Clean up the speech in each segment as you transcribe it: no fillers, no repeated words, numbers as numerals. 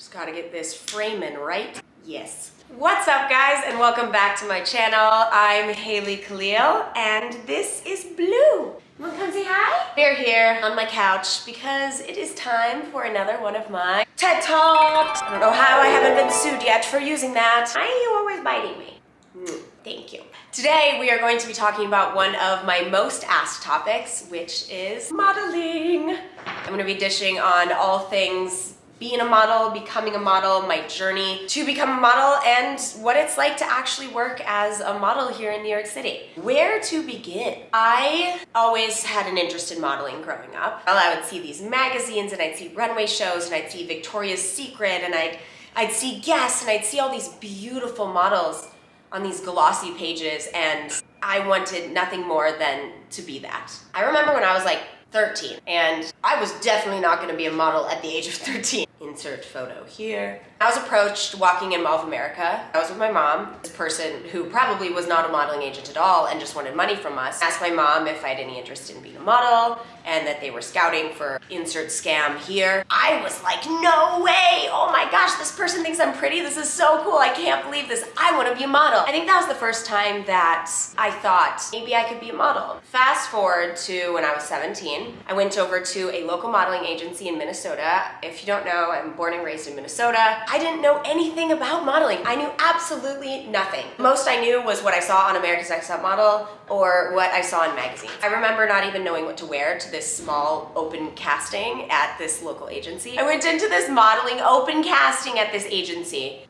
Just gotta get this framing right. Yes. What's up, guys, and welcome back to my channel. I'm Kalil, and this is Blue. Wanna come say hi? We're here on my couch because it is time for another one of my TED Talks. I don't know how I haven't been sued yet for using that. Why are you always biting me? Thank you. Today we are going to be talking about one of my most asked topics, which is modeling. I'm going to be dishing on all things being a model, becoming a model, my journey to become a model, and what it's like to actually work as a model here in New York City. Where to begin? I always had an interest in modeling growing up. Well, I would see these magazines and I'd see runway shows and I'd see Victoria's Secret and I'd see Guess and I'd see all these beautiful models on these glossy pages, and I wanted nothing more than to be that. I remember when I was like 13, and I was definitely not gonna be a model at the age of 13. Insert photo here. I was approached walking in Mall of America. I was with my mom. This person who probably was not a modeling agent at all and just wanted money from us asked my mom if I had any interest in being a model and that they were scouting for insert scam here. I was like, no way! Oh my gosh, this person thinks I'm pretty. This is so cool. I can't believe this. I want to be a model. I think that was the first time that I thought maybe I could be a model. Fast forward to when I was 17. I went over to a local modeling agency in Minnesota. If you don't know, I'm born and raised in Minnesota. I didn't know anything about modeling. I knew absolutely nothing. Most I knew was what I saw on America's Next Top Model or what I saw in magazines. I remember not even knowing what to wear to this small open casting at this local agency. I went into this modeling open casting at this agency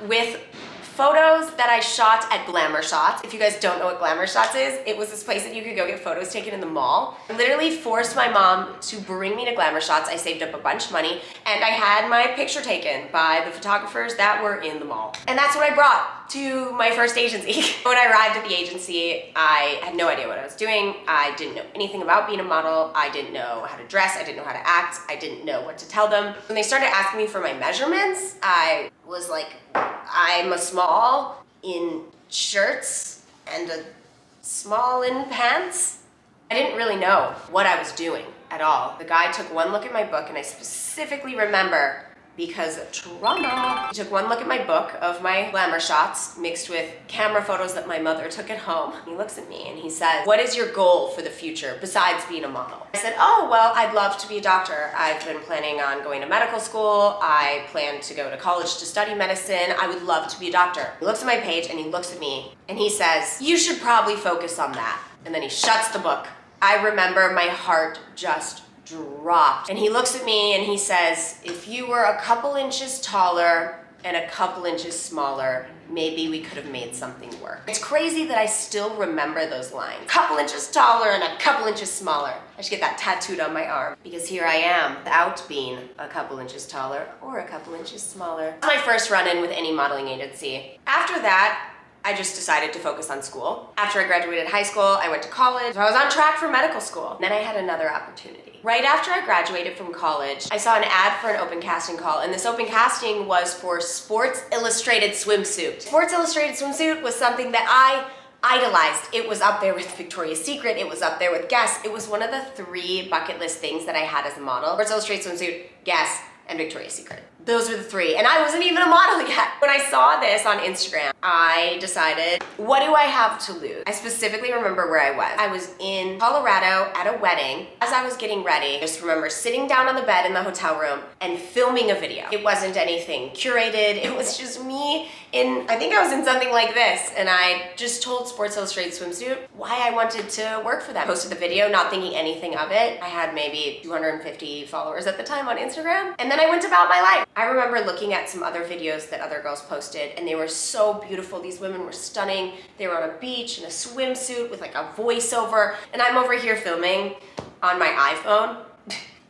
with photos that I shot at Glamour Shots. If you guys don't know what Glamour Shots is, it was this place that you could go get photos taken in the mall. I literally forced my mom to bring me to Glamour Shots. I saved up a bunch of money and I had my picture taken by the photographers that were in the mall. And that's what I brought to my first agency. When I arrived at the agency, I had no idea what I was doing. I didn't know anything about being a model. I didn't know how to dress. I didn't know how to act. I didn't know what to tell them. When they started asking me for my measurements, I was like, I'm a small in shirts and a small in pants. I didn't really know what I was doing at all. The guy took one look at my book, and I specifically remember because of trauma. He took one look at my book of my glamour shots mixed with camera photos that my mother took at home. He looks at me and he says, what is your goal for the future besides being a model? I said, oh, well, I'd love to be a doctor. I've been planning on going to medical school. I plan to go to college to study medicine. I would love to be a doctor. He looks at my page and he looks at me and he says, you should probably focus on that. And then he shuts the book. I remember my heart just dropped. And he looks at me and he says, if you were a couple inches taller and a couple inches smaller, maybe we could have made something work. It's crazy that I still remember those lines. A couple inches taller and a couple inches smaller. I should get that tattooed on my arm because here I am without being a couple inches taller or a couple inches smaller. That was my first run-in with any modeling agency. After that, I just decided to focus on school. After I graduated high school, I went to college. So I was on track for medical school. Then I had another opportunity. Right after I graduated from college, I saw an ad for an open casting call, and this open casting was for Sports Illustrated swimsuit. Sports Illustrated swimsuit was something that I idolized. It was up there with Victoria's Secret. It was up there with Guess. It was one of the 3 bucket list things that I had as a model. Sports Illustrated swimsuit, Guess, and Victoria's Secret. Those were the 3, and I wasn't even a model yet. When I saw this on Instagram, I decided, what do I have to lose? I specifically remember where I was. I was in Colorado at a wedding. As I was getting ready, I just remember sitting down on the bed in the hotel room and filming a video. It wasn't anything curated. It was just me I think I was in something like this, and I just told Sports Illustrated Swimsuit why I wanted to work for them. I posted the video, not thinking anything of it. I had maybe 250 followers at the time on Instagram, and then I went about my life. I remember looking at some other videos that other girls posted, and they were so beautiful. These women were stunning. They were on a beach in a swimsuit with like a voiceover, and I'm over here filming on my iPhone.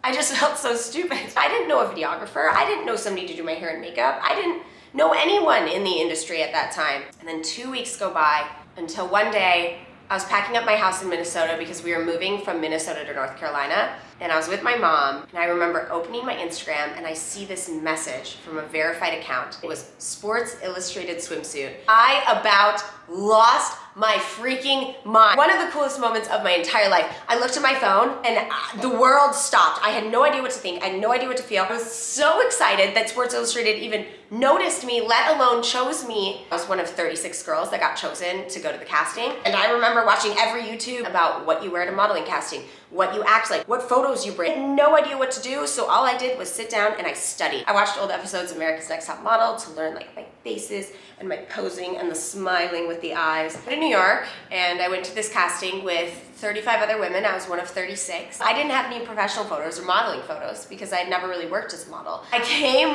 I just felt so stupid. I didn't know a videographer. I didn't know somebody to do my hair and makeup. I didn't know anyone in the industry at that time. And then 2 weeks go by until one day I was packing up my house in Minnesota because we were moving from Minnesota to North Carolina, and I was with my mom, and I remember opening my Instagram and I see this message from a verified account. It was Sports Illustrated swimsuit. I about lost my freaking mind. One of the coolest moments of my entire life. I looked at my phone and the world stopped. I had no idea what to think. I had no idea what to feel. I was so excited that Sports Illustrated even noticed me, let alone chose me. I was one of 36 girls that got chosen to go to the casting. And I remember watching every YouTube about what you wear to modeling casting, what you act like, what photos you bring. I had no idea what to do, so all I did was sit down and I studied. I watched old episodes of America's Next Top Model to learn like my faces and my posing and the smiling with the eyes. I went to New York and I went to this casting with 35 other women. I was one of 36. I didn't have any professional photos or modeling photos because I had never really worked as a model. I came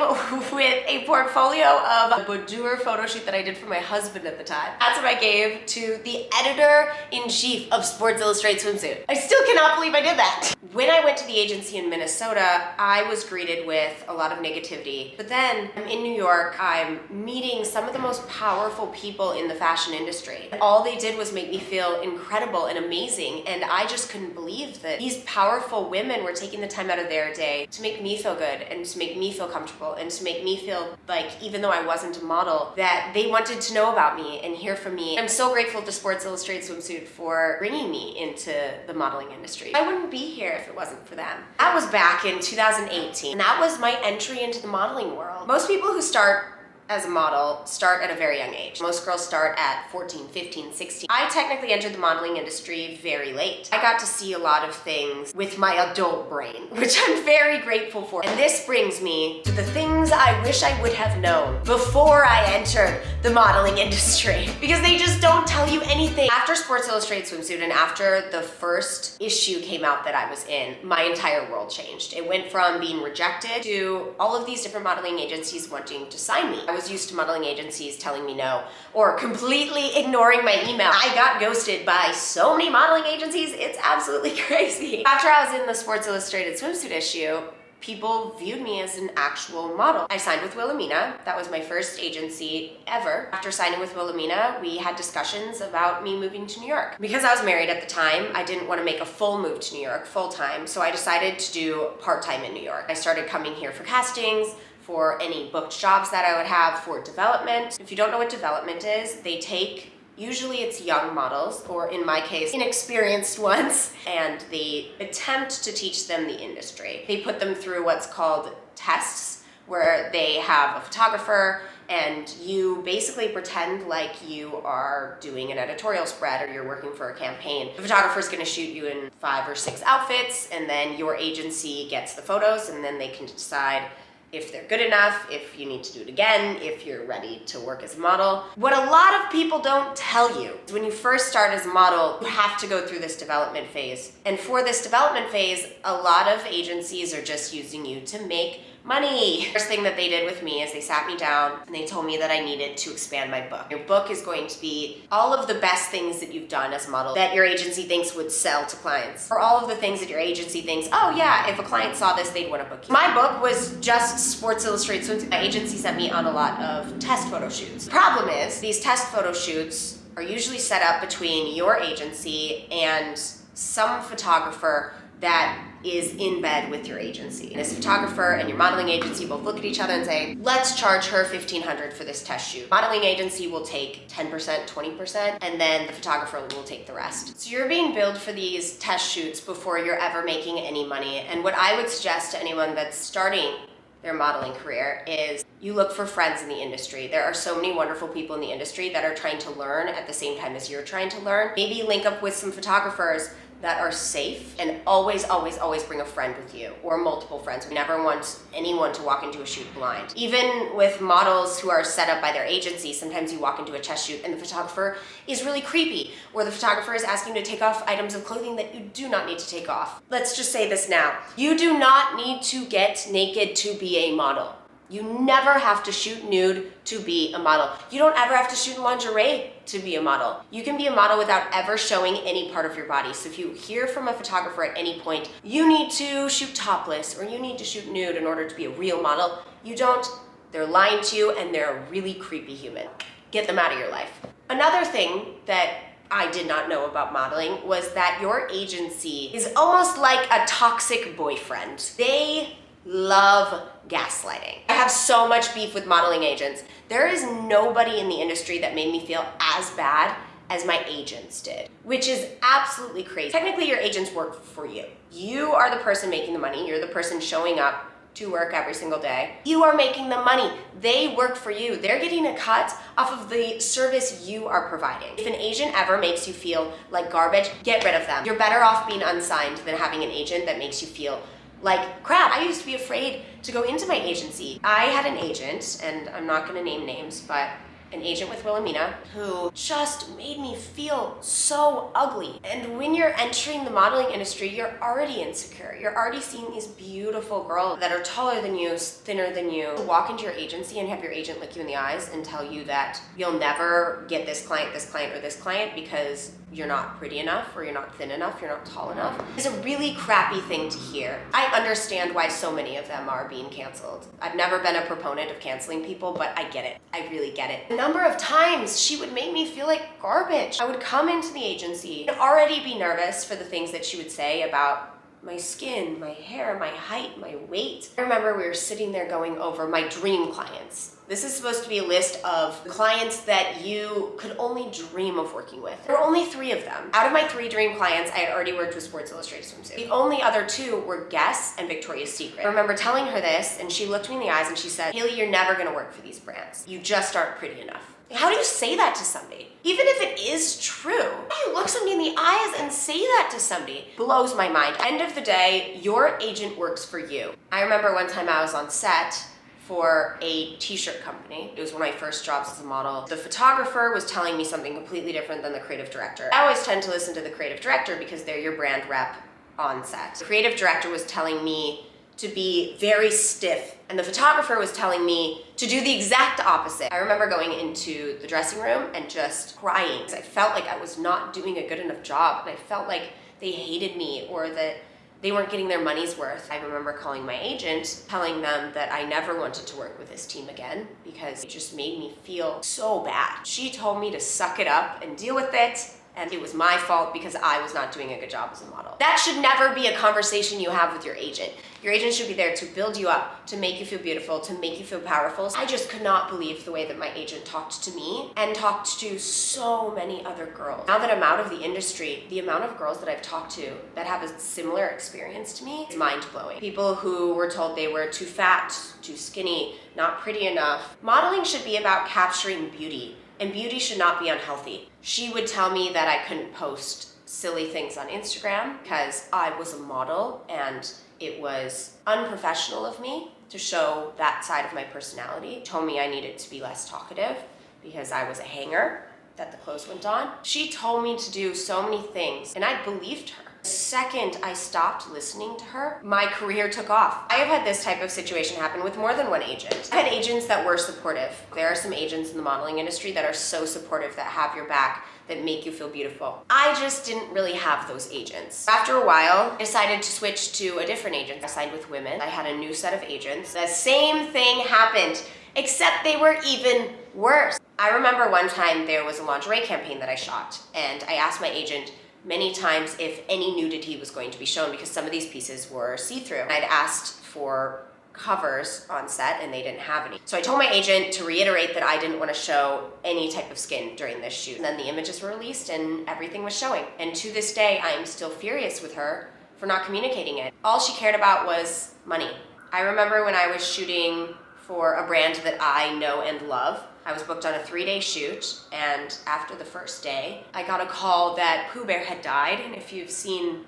with a portfolio of a boudoir photo shoot that I did for my husband at the time. That's what I gave to the editor-in-chief of Sports Illustrated Swimsuit. I still cannot believe I did that. When I went to the agency in Minnesota, I was greeted with a lot of negativity. But then I'm in New York, I'm meeting some of the most powerful people in the fashion industry. All they did was make me feel incredible and amazing. And I just couldn't believe that these powerful women were taking the time out of their day to make me feel good and to make me feel comfortable and to make me feel like, even though I wasn't a model, that they wanted to know about me and hear from me. I'm so grateful to Sports Illustrated Swimsuit for bringing me into the modeling industry. I wouldn't be here if it wasn't for them. That was back in 2018, and that was my entry into the modeling world. Most people who start as a model start at a very young age. Most girls start at 14, 15, 16. I technically entered the modeling industry very late. I got to see a lot of things with my adult brain, which I'm very grateful for. And this brings me to the things I wish I would have known before I entered the modeling industry, because they just don't tell you anything. After Sports Illustrated Swimsuit and after the first issue came out that I was in, my entire world changed. It went from being rejected to all of these different modeling agencies wanting to sign me. I was used to modeling agencies telling me no or completely ignoring my email. I got ghosted by so many modeling agencies, it's absolutely crazy. After I was in the Sports Illustrated Swimsuit issue, people viewed me as an actual model. I signed with Wilhelmina. That was my first agency ever. After signing with Wilhelmina, we had discussions about me moving to New York. Because I was married at the time, I didn't want to make a full move to New York full-time, so I decided to do part-time in New York. I started coming here for castings, for any booked jobs that I would have, for development. If you don't know what development is, they take, usually it's young models, or in my case, inexperienced ones, and they attempt to teach them the industry. They put them through what's called tests, where they have a photographer and you basically pretend like you are doing an editorial spread or you're working for a campaign. The photographer's gonna shoot you in 5 or 6 outfits, and then your agency gets the photos, and then they can decide if they're good enough, if you need to do it again, if you're ready to work as a model. What a lot of people don't tell you is when you first start as a model, you have to go through this development phase. And for this development phase, a lot of agencies are just using you to make money. First thing that they did with me is they sat me down and they told me that I needed to expand my book. Your book is going to be all of the best things that you've done as a model that your agency thinks would sell to clients, or all of the things that your agency thinks, oh yeah, if a client saw this, they'd want to book you. My book was just Sports Illustrated Swimsuit. My agency sent me on a lot of test photo shoots. The problem is these test photo shoots are usually set up between your agency and some photographer that is in bed with your agency. And this photographer and your modeling agency both look at each other and say, let's charge her $1,500 for this test shoot. Modeling agency will take 10%, 20%, and then the photographer will take the rest. So you're being billed for these test shoots before you're ever making any money. And what I would suggest to anyone that's starting their modeling career is you look for friends in the industry. There are so many wonderful people in the industry that are trying to learn at the same time as you're trying to learn. Maybe link up with some photographers that are safe, and always, always, always bring a friend with you or multiple friends. We never want anyone to walk into a shoot blind. Even with models who are set up by their agency, sometimes you walk into a test shoot and the photographer is really creepy, or the photographer is asking you to take off items of clothing that you do not need to take off. Let's just say this now. You do not need to get naked to be a model. You never have to shoot nude to be a model. You don't ever have to shoot in lingerie to be a model. You can be a model without ever showing any part of your body. So if you hear from a photographer at any point, you need to shoot topless or you need to shoot nude in order to be a real model, you don't. They're lying to you and they're a really creepy human. Get them out of your life. Another thing that I did not know about modeling was that your agency is almost like a toxic boyfriend. They love gaslighting. I have so much beef with modeling agents. There is nobody in the industry that made me feel as bad as my agents did, which is absolutely crazy. Technically, your agents work for you. You are the person making the money. You're the person showing up to work every single day. You are making the money. They work for you. They're getting a cut off of the service you are providing. If an agent ever makes you feel like garbage, get rid of them. You're better off being unsigned than having an agent that makes you feel like crap. I used to be afraid to go into my agency. I had an agent, and I'm not gonna name names, but an agent with Wilhelmina who just made me feel so ugly. And when you're entering the modeling industry, you're already insecure. You're already seeing these beautiful girls that are taller than you, thinner than you. Walk into your agency and have your agent look you in the eyes and tell you that you'll never get this client, or this client because you're not pretty enough, or you're not thin enough, you're not tall enough, is a really crappy thing to hear. I understand why so many of them are being canceled. I've never been a proponent of canceling people, but I get it. I really get it. The number of times she would make me feel like garbage. I would come into the agency and already be nervous for the things that she would say about my skin, my hair, my height, my weight. I remember we were sitting there going over my dream clients. This is supposed to be a list of clients that you could only dream of working with. There were only 3 of them. Out of my 3 dream clients, I had already worked with Sports Illustrated Swimsuit. The only other 2 were Guess and Victoria's Secret. I remember telling her this, and she looked me in the eyes and she said, "Haley, you're never gonna work for these brands. You just aren't pretty enough." How do you say that to somebody? Even if it is true, how do you look somebody in the eyes and say that to somebody? Blows my mind. End of the day, your agent works for you. I remember one time I was on set for a t-shirt company. It was one of my first jobs as a model. The photographer was telling me something completely different than the creative director. I always tend to listen to the creative director because they're your brand rep on set. The creative director was telling me to be very stiff, and the photographer was telling me to do the exact opposite. I remember going into the dressing room and just crying because I felt like I was not doing a good enough job, and I felt like they hated me or that they weren't getting their money's worth. I remember calling my agent, telling them that I never wanted to work with this team again because it just made me feel so bad. She told me to suck it up and deal with it, and it was my fault because I was not doing a good job as a model. That should never be a conversation you have with your agent. Your agent should be there to build you up, to make you feel beautiful, to make you feel powerful. I just could not believe the way that my agent talked to me and talked to so many other girls. Now that I'm out of the industry, the amount of girls that I've talked to that have a similar experience to me is mind-blowing. People who were told they were too fat, too skinny, not pretty enough. Modeling should be about capturing beauty, and beauty should not be unhealthy. She would tell me that I couldn't post silly things on Instagram because I was a model and it was unprofessional of me to show that side of my personality. She told me I needed to be less talkative because I was a hanger, that the clothes went on. She told me to do so many things, and I believed her. The second I stopped listening to her, my career took off. I have had this type of situation happen with more than one agent. I had agents that were supportive. There are some agents in the modeling industry that are so supportive, that have your back, that make you feel beautiful. I just didn't really have those agents. After a while, I decided to switch to a different agent. I signed with women. I had a new set of agents. The same thing happened, except they were even worse. I remember one time there was a lingerie campaign that I shot, and I asked my agent many times if any nudity was going to be shown because some of these pieces were see-through. I'd asked for covers on set and they didn't have any. So I told my agent to reiterate that I didn't want to show any type of skin during this shoot. And then the images were released and everything was showing. And to this day, I am still furious with her for not communicating it. All she cared about was money. I remember when I was shooting for a brand that I know and love, I was booked on a 3-day shoot, and after the first day, I got a call that Pooh Bear had died. And if you've seen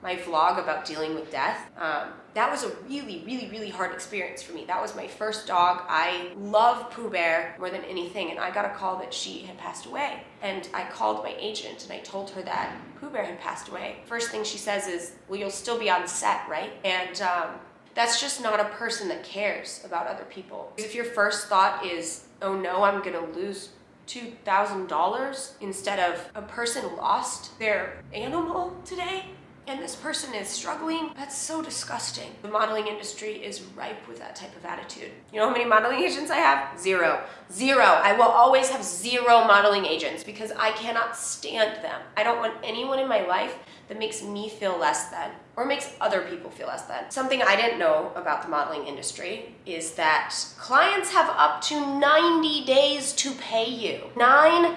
my vlog about dealing with death, that was a really, really, really hard experience for me. That was my first dog. I love Pooh Bear more than anything, and I got a call that she had passed away. And I called my agent and I told her that Pooh Bear had passed away. First thing she says is, "Well, you'll still be on set, right?" And that's just not a person that cares about other people. If your first thought is, "Oh no, I'm gonna lose $2,000 instead of a person lost their animal today, and this person is struggling," that's so disgusting. The modeling industry is ripe with that type of attitude. You know how many modeling agents I have? Zero. Zero. I will always have 0 modeling agents because I cannot stand them. I don't want anyone in my life that makes me feel less than. or makes other people feel less than. Something I didn't know about the modeling industry is that clients have up to 90 days to pay you. 90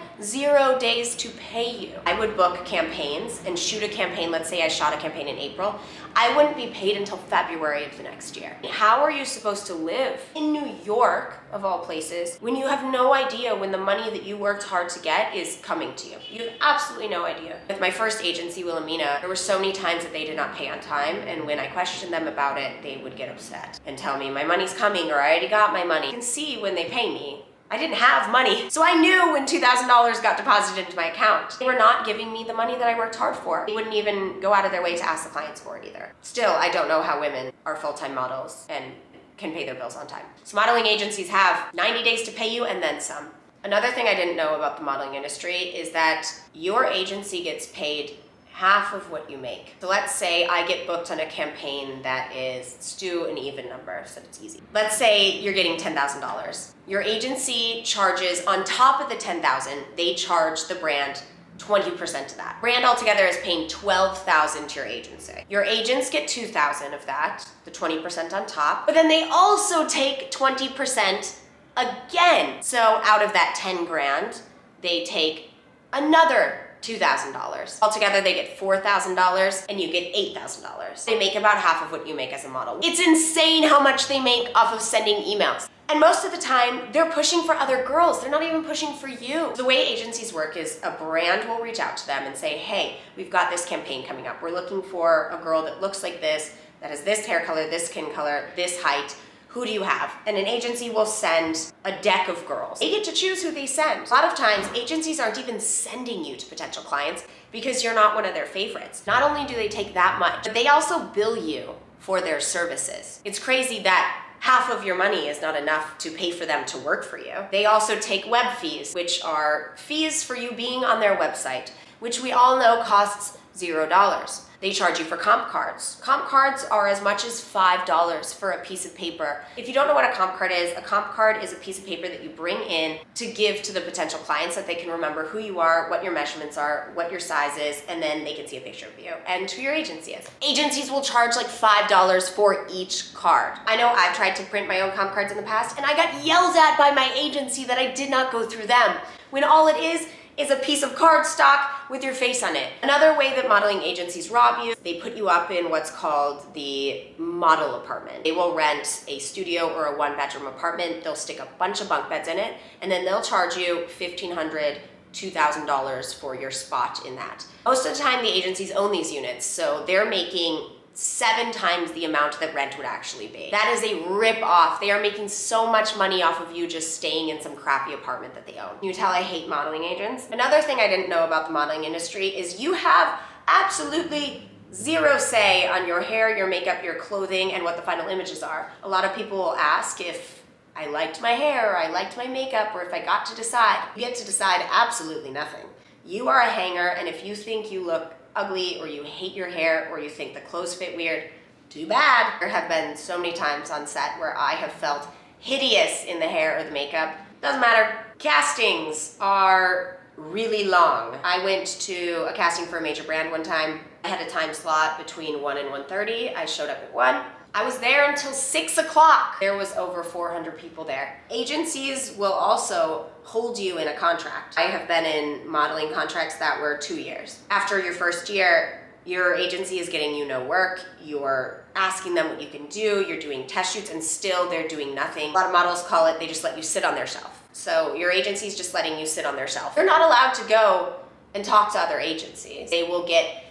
days to pay you. I would book campaigns and shoot a campaign. Let's say I shot a campaign in April. I wouldn't be paid until February of the next year. How are you supposed to live in New York, of all places, when you have no idea when the money that you worked hard to get is coming to you? You have absolutely no idea. With my first agency, Wilhelmina, there were so many times that they did not pay on time, and when I questioned them about it, they would get upset and tell me my money's coming or I already got my money. You can see when they pay me, I didn't have money. So I knew when $2,000 got deposited into my account. They were not giving me the money that I worked hard for. They wouldn't even go out of their way to ask the clients for it either. Still, I don't know how women are full-time models and can pay their bills on time. So modeling agencies have 90 days to pay you and then some. Another thing I didn't know about the modeling industry is that your agency gets paid half of what you make. So let's say I get booked on a campaign that is, let's do an even number so it's easy. Let's say you're getting $10,000. Your agency charges, on top of the $10,000, they charge the brand 20% of that. Brand altogether is paying $12,000 to your agency. Your agents get $2,000 of that, the 20% on top, but then they also take 20% again. So out of that 10 grand, they take another $2,000. Altogether, they get $4,000 and you get $8,000. They make about half of what you make as a model. It's insane how much they make off of sending emails. And most of the time, they're pushing for other girls. They're not even pushing for you. The way agencies work is a brand will reach out to them and say, hey, we've got this campaign coming up. We're looking for a girl that looks like this, that has this hair color, this skin color, this height. Who do you have? And an agency will send a deck of girls. They get to choose who they send. A lot of times, agencies aren't even sending you to potential clients because you're not one of their favorites. Not only do they take that much, but they also bill you for their services. It's crazy that half of your money is not enough to pay for them to work for you. They also take web fees, which are fees for you being on their website, which we all know costs $0. They charge you for comp cards. Comp cards are as much as $5 for a piece of paper. If you don't know what a comp card is a piece of paper that you bring in to give to the potential clients so that they can remember who you are, what your measurements are, what your size is, and then they can see a picture of you and who your agency is. Agencies will charge like $5 for each card. I know I've tried to print my own comp cards in the past and I got yelled at by my agency that I did not go through them, when all it is a piece of cardstock with your face on it. Another way that modeling agencies rob you, they put you up in what's called the model apartment. They will rent a studio or a one-bedroom apartment. They'll stick a bunch of bunk beds in it, and then they'll charge you $1,500, $2,000 for your spot in that. Most of the time, the agencies own these units, so they're making 7 times the amount that rent would actually be. That is a rip-off. They are making so much money off of you just staying in some crappy apartment that they own. You tell I hate modeling agents. Another thing I didn't know about the modeling industry is you have absolutely zero say on your hair, your makeup, your clothing, and what the final images are. A lot of people will ask if I liked my hair, or I liked my makeup, or if I got to decide. You get to decide absolutely nothing. You are a hanger, and if you think you look ugly, or you hate your hair, or you think the clothes fit weird, too bad. There have been so many times on set where I have felt hideous in the hair or the makeup. Doesn't matter. Castings are really long. I went to a casting for a major brand one time. I had a time slot between 1 and 1:30. I showed up at 1. I was there until 6 o'clock. There was over 400 people there. Agencies will also hold you in a contract. I have been in modeling contracts that were 2 years. After your first year, your agency is getting you no work, you're asking them what you can do, you're doing test shoots, and still they're doing nothing. A lot of models call it, they just let you sit on their shelf. So your agency is just letting you sit on their shelf. You're not allowed to go and talk to other agencies. They will get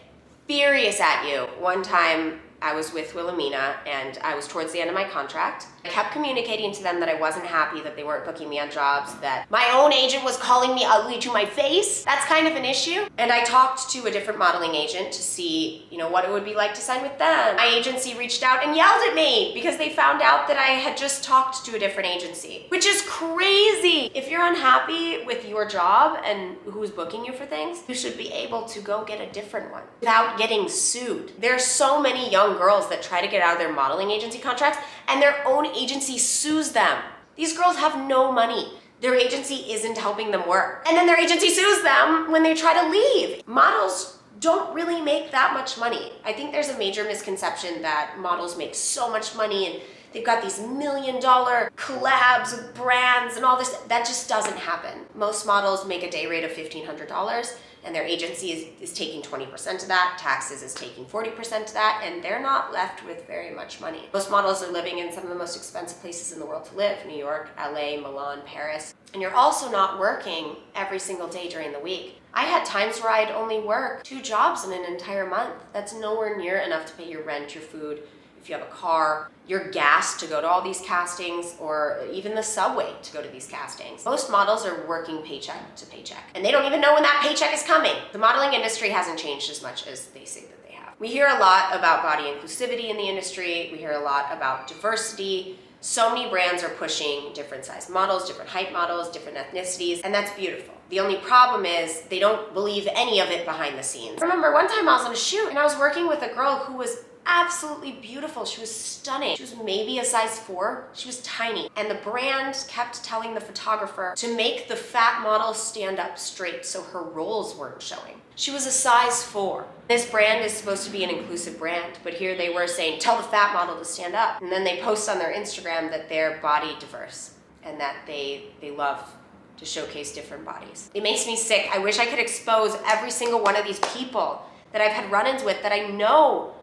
furious at you. One time, I was with Wilhelmina and I was towards the end of my contract. I kept communicating to them that I wasn't happy, that they weren't booking me on jobs, that my own agent was calling me ugly to my face. That's kind of an issue. And I talked to a different modeling agent to see, what it would be like to sign with them. My agency reached out and yelled at me because they found out that I had just talked to a different agency, which is crazy. If you're unhappy with your job and who's booking you for things, you should be able to go get a different one without getting sued. There are so many young girls that try to get out of their modeling agency contracts and their own agency sues them. These girls have no money. Their agency isn't helping them work. And then their agency sues them when they try to leave. Models don't really make that much money. I think there's a major misconception that models make so much money and they've got these $1 million collabs with brands and all this. That just doesn't happen. Most models make a day rate of $1,500 and their agency is taking 20% of that, taxes is taking 40% of that, and they're not left with very much money. Most models are living in some of the most expensive places in the world to live: New York, LA, Milan, Paris. And you're also not working every single day during the week. I had times where I'd only work 2 jobs in an entire month. That's nowhere near enough to pay your rent, your food, if you have a car, your gas to go to all these castings, or even the subway to go to these castings. Most models are working paycheck to paycheck, and they don't even know when that paycheck is coming. The modeling industry hasn't changed as much as they say that they have. We hear a lot about body inclusivity in the industry. We hear a lot about diversity. So many brands are pushing different size models, different height models, different ethnicities, and that's beautiful. The only problem is they don't believe any of it behind the scenes. I remember one time I was on a shoot and I was working with a girl who was absolutely beautiful. She was stunning. She was maybe a size 4. She was tiny. And the brand kept telling the photographer to make the fat model stand up straight so her rolls weren't showing. She was a size 4. This brand is supposed to be an inclusive brand, but here they were saying, tell the fat model to stand up. And then they post on their Instagram that they're body diverse and that they love to showcase different bodies. It makes me sick. I wish I could expose every single one of these people that I've had run-ins with that I know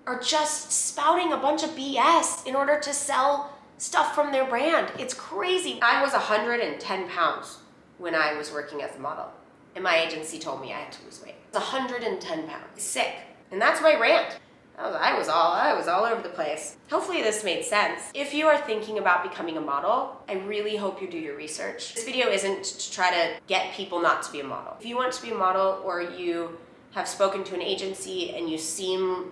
are just spouting a bunch of BS in order to sell stuff from their brand. It's crazy. I was 110 pounds when I was working as a model, and my agency told me I had to lose weight. It's 110 pounds. It's sick. And that's my rant. I was all over the place. Hopefully this made sense. If you are thinking about becoming a model, I really hope you do your research. This video isn't to try to get people not to be a model. If you want to be a model, or you have spoken to an agency and you seem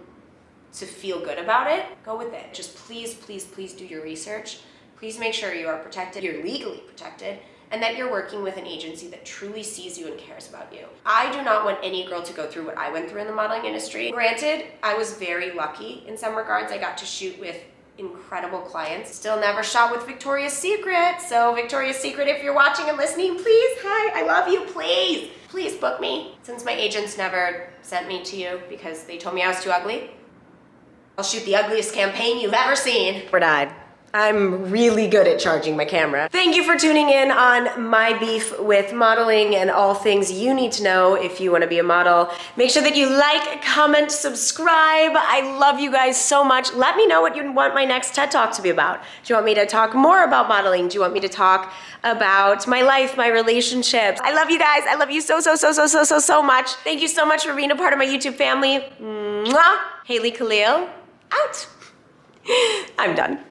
to feel good about it, go with it. Just please, please, please do your research. Please make sure you are protected, you're legally protected, and that you're working with an agency that truly sees you and cares about you. I do not want any girl to go through what I went through in the modeling industry. Granted, I was very lucky in some regards. I got to shoot with incredible clients. Still never shot with Victoria's Secret. So Victoria's Secret, if you're watching and listening, please, hi, I love you, please. Please book me. Since my agents never sent me to you because they told me I was too ugly, I'll shoot the ugliest campaign you've ever seen. Or died. I'm really good at charging my camera. Thank you for tuning in on my beef with modeling and all things you need to know if you want to be a model. Make sure that you like, comment, subscribe. I love you guys so much. Let me know what you want my next TED Talk to be about. Do you want me to talk more about modeling? Do you want me to talk about my life, my relationships? I love you guys. I love you so much. Thank you so much for being a part of my YouTube family. Mwah! Haley Kalil, out. I'm done.